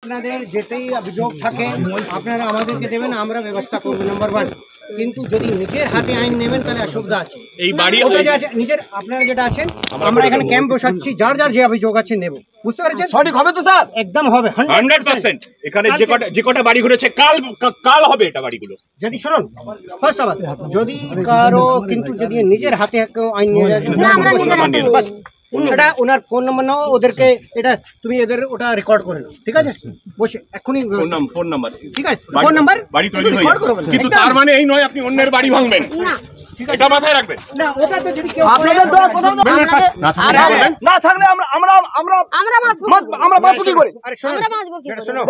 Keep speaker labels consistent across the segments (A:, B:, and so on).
A: আপনাদের যেতেই অভিযোগ থাকে আপনারা আমাদেরকে দেবেন, আমরা ব্যবস্থা করব নাম্বার 1। কিন্তু যদি নিজের হাতে আইন নেবেন তাহলে অসুবিধা আছে। এই বাড়ি নিজের আপনারা যেটা আছেন, আমরা এখানে ক্যাম্প বসাচ্ছি, যার যার যে অভিযোগ আছে নেব, বুঝতে পারছেন? সঠিক হবে তো স্যার? একদম হবে
B: 100%। এখানে যে কটা বাড়ি ঘুরেছে কাল হবে এটা বাড়িগুলো। যদি
A: শুনুন, ফার্স্ট আবার যদি কারো কিন্তু যদি নিজের হাতে আইন নিয়ে যায়, এটা ওনার ফোন নাম্বার নাও, ওদেরকে এটা তুমি এদের ওটা রেকর্ড করে নাও, ঠিক আছে? বসে এখনই
B: ফোন নাম্বার,
A: ঠিক আছে? ফোন নাম্বার
B: বাড়ি তৈরি হয়ে যাবে, কিন্তু তার মানে এই নয় আপনি অন্যের বাড়ি ভাঙবেন না, এটা মাথায় রাখবেন।
A: না ওটা তো যদি কেউ
C: আপনাদের না থাকলে আমরা বাঁচবো কি করে?
A: আরে শোনো,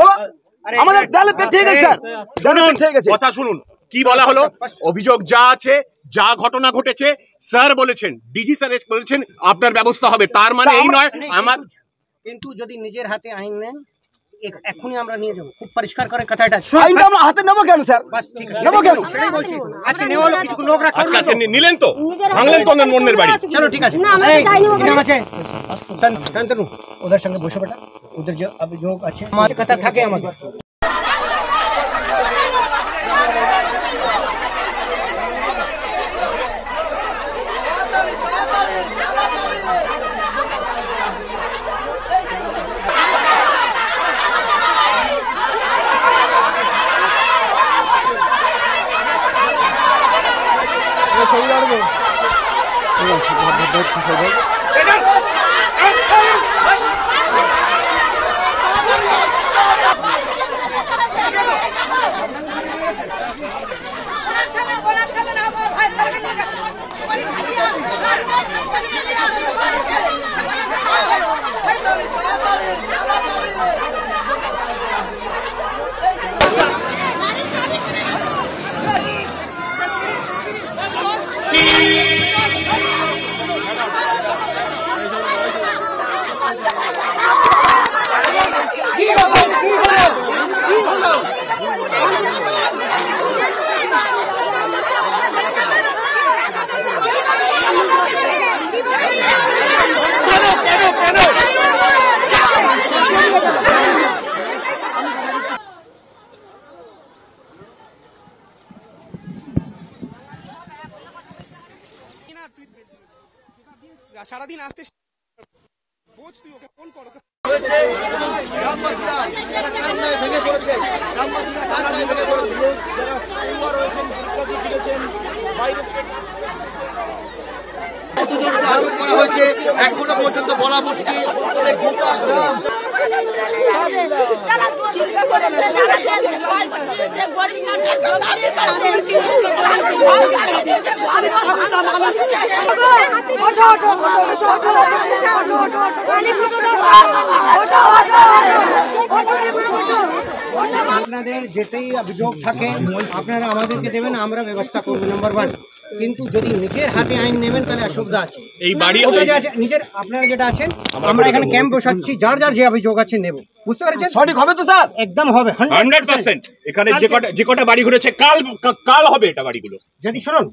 C: আমাদের তাহলে ঠিক আছে স্যার,
B: শুনুন কথা শুনুন, কি বলা হলো, অভিযোগ যা আছে, যা ঘটনা ঘটেছে, স্যার বলেছেন, ডিজি স্যার বলেছেন আপনার ব্যবস্থা হবে, তার মানে এই নয় আমার।
A: কিন্তু যদি নিজের হাতে আইন নেন এখনই আমরা নিয়ে যাবো, খুব পরিষ্কার করে কথাটা।
C: আইনটা আমরা হাতে নেবো কেন স্যার?
A: বাস ঠিক আছে,
C: নেবো কেন?
A: সেটাই বলছি। আজকে নেওয়া হলো, কিছু লোক রাখা
B: আজকে নিলেন তো, ভাঙলেন তো অন্যের বাড়ি।
A: চলো ঠিক আছে, শান্তনু ওদের সঙ্গে বসে বেটা, ওদের যে অভিযোগ আছে আমার কথা থাকে আমাদের।
D: সারাদিন আসতে বোঝ, তুই ওকে ফোন কর।
C: এখনো পর্যন্ত বলা হচ্ছে
A: আপনাদের যেতেই অভিযোগ থাকে আপনারা আমাদেরকে দেবেন, আমরা ব্যবস্থা করব নাম্বার 1। কিন্তু যদি নিজের হাতে আইন নেবেন তাহলে অসুবিধা আছে।
B: এই বাড়ি
A: নিজের আপনারা যেটা আছেন, আমরা এখানে ক্যাম্প বসাচ্ছি, যার যার যে অভিযোগ আছে নেব, বুঝতে পারছেন?
C: সঠিক হবে তো স্যার?
A: একদম হবে
B: 100%। এখানে যে কটা বাড়ি ঘুরেছে কাল হবে এটা বাড়িগুলো।
A: যদি শুনুন,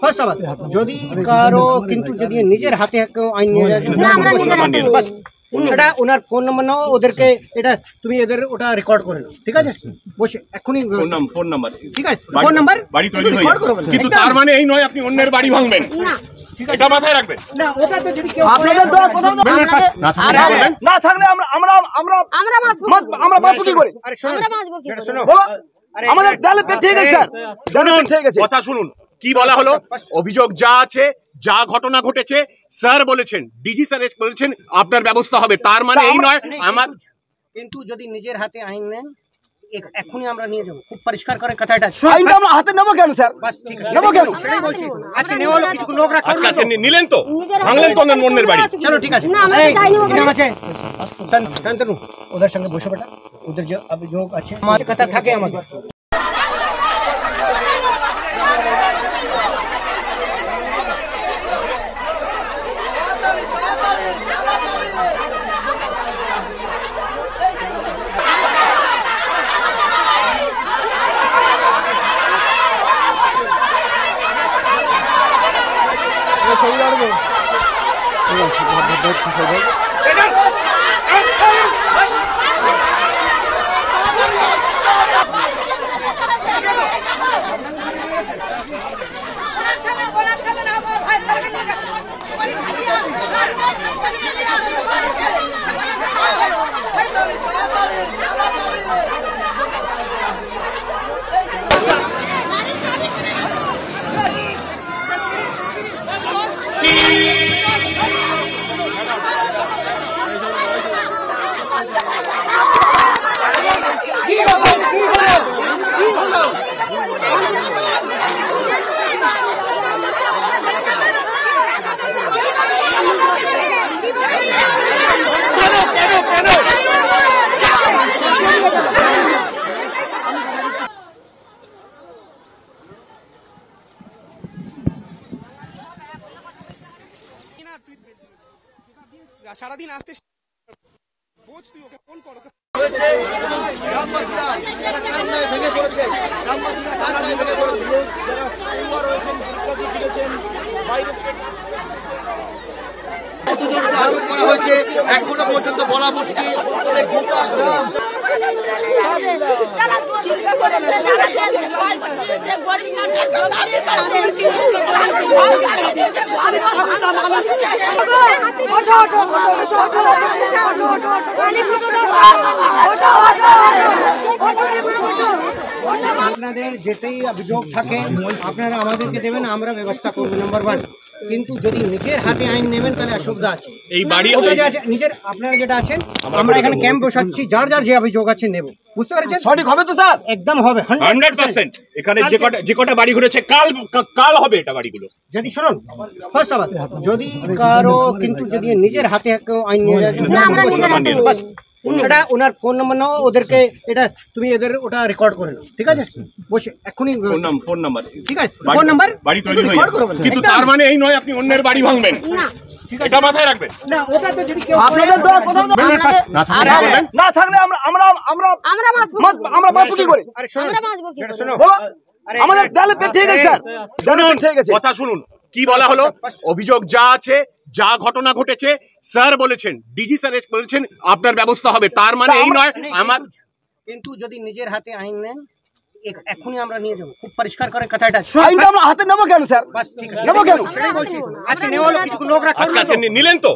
A: ফার্স্ট আবার যদি কারো কিন্তু যদি নিজের হাতে আইন নিয়ে যায়, এটা ওনার ফোন নাম্বার নাও, ওদেরকে এটা তুমি এদের ওটা রেকর্ড করে নাও, ঠিক আছে? বসে এখনই
B: ফোন নাম্বার,
A: ঠিক আছে? ফোন নাম্বার
B: বাড়ি তৈরি হয়ে যাবে, কিন্তু তার মানে এই নয় আপনি অন্যের বাড়ি ভাঙবেন না, এটা মাথায় রাখবেন।
A: না ওটা তো যদি কেউ
C: আপনাদের না থাকলে আমরা বাঁচবো কি করে?
A: আরে শোনো,
C: আমাদের তাহলে ঠিক আছে স্যার,
B: শুনুন কথা শুনুন, কি বলা হলো, অভিযোগ যা আছে, যা ঘটনা ঘটেছে, স্যার বলেছেন, ডিজি স্যার বলেছেন আপনার ব্যবস্থা হবে, তার মানে এই নয় আমার।
A: কিন্তু যদি নিজের হাতে আইন নেন এখনই আমরা নিয়ে যাবো, খুব পরিষ্কার করে কথাটা।
C: আইনটা আমরা হাতে নেবো কেন স্যার?
A: বাস ঠিক আছে,
C: নেবো কেন?
A: সেটাই বলছি। আজকে নেওয়া হলো, কিছু লোক রাখা
B: আজকে নিলেন তো, ভাঙলেন তো অন্যের বাড়ি।
A: চলো ঠিক আছে, শান্তনু ওদের সঙ্গে বসে বেটা, ওদের যে অভিযোগ আছে আমার কথা থাকে আমাদের।
D: সারাদিন আসতে বোঝ তুই ওকে ফোন কর ওকে
E: এখনো পর্যন্ত বলা পড়ছে
A: আপনাদের যেতেই অভিযোগ থাকে আপনারা আমাদেরকে দেবেন, আমরা ব্যবস্থা করবো নাম্বার ওয়ান। কিন্তু যদি নিজের হাতে আইন নেবেন তাহলে অসুবিধা আছে।
B: এই বাড়ি
A: ওটা যে আছে নিজের আপনারা যেটা আছেন, আমরা এখানে ক্যাম্প বসাচ্ছি, যার যার যে অভিযোগ আছে নেব, বুঝতে পারছেন?
C: সঠিক হবে তো স্যার?
A: একদম হবে
B: 100%। এখানে যে কটা বাড়ি ঘুরেছে কাল হবে এটা বাড়িগুলো।
A: যদি শুনুন ফার্স্ট আবার যদি কারো কিন্তু যদি নিজের হাতে কেউ আইন নিয়ে যায়, বাস এটা ওনার ফোন নাম্বার নাও, ওদেরকে এটা তুমি এদের ওটা রেকর্ড করে নাও, ঠিক আছে? বসে এখনই
B: ফোন নাম্বার,
A: ঠিক আছে, ফোন নাম্বার
B: বাড়ি তৈরি হয়ে যাবে। কিন্তু তার মানে এই নয় আপনি অন্যের বাড়ি ভাঙবেন, এটা মাথায় রাখবেন।
A: না, ওটা তো যদি কেউ
C: আপনাদের দেওয়া কোথাও না থাকলে আমরা বাঁচবো কি করে?
A: আরে শুনুন, যেটা শোনো,
C: বলো,
A: আরে
C: আমাদের দেয়ালে পেট ঠিক আছে স্যার, দেয়ালে পেট ঠিক আছে।
B: কথা শুনুন, কি বলা হলো, অভিযোগ যা আছে, যা ঘটনা ঘটেছে, স্যার বলেছেন, ডিজি স্যার বলেছেন আপনার ব্যবস্থা হবে, তার মানে এই নয় আমার।
A: কিন্তু যদি নিজের হাতে আইন নেন এখনই আমরা নিয়ে যাবো, খুব পরিষ্কার করে কথাটা।
C: আইনটা আমরা হাতে নেবো কেন স্যার?
A: বাস ঠিক আছে,
C: নেবো কেন?
A: সেটাই বলছি। আজকে নেওয়া হলো, কিছু লোক রাখা
B: আজকে নিলেন তো,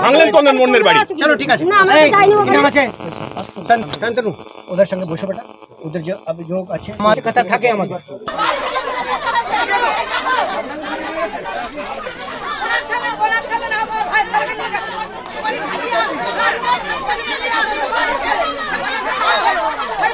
B: ভাঙলেন তো অন্যের বাড়ি।
A: চলো ঠিক আছে, কি নাম আছে? শান্তনু, ওদের সঙ্গে বসে বেটা, ওদের যে অভিযোগ আছে আমার কথা থাকে আমাদের।
F: ভাই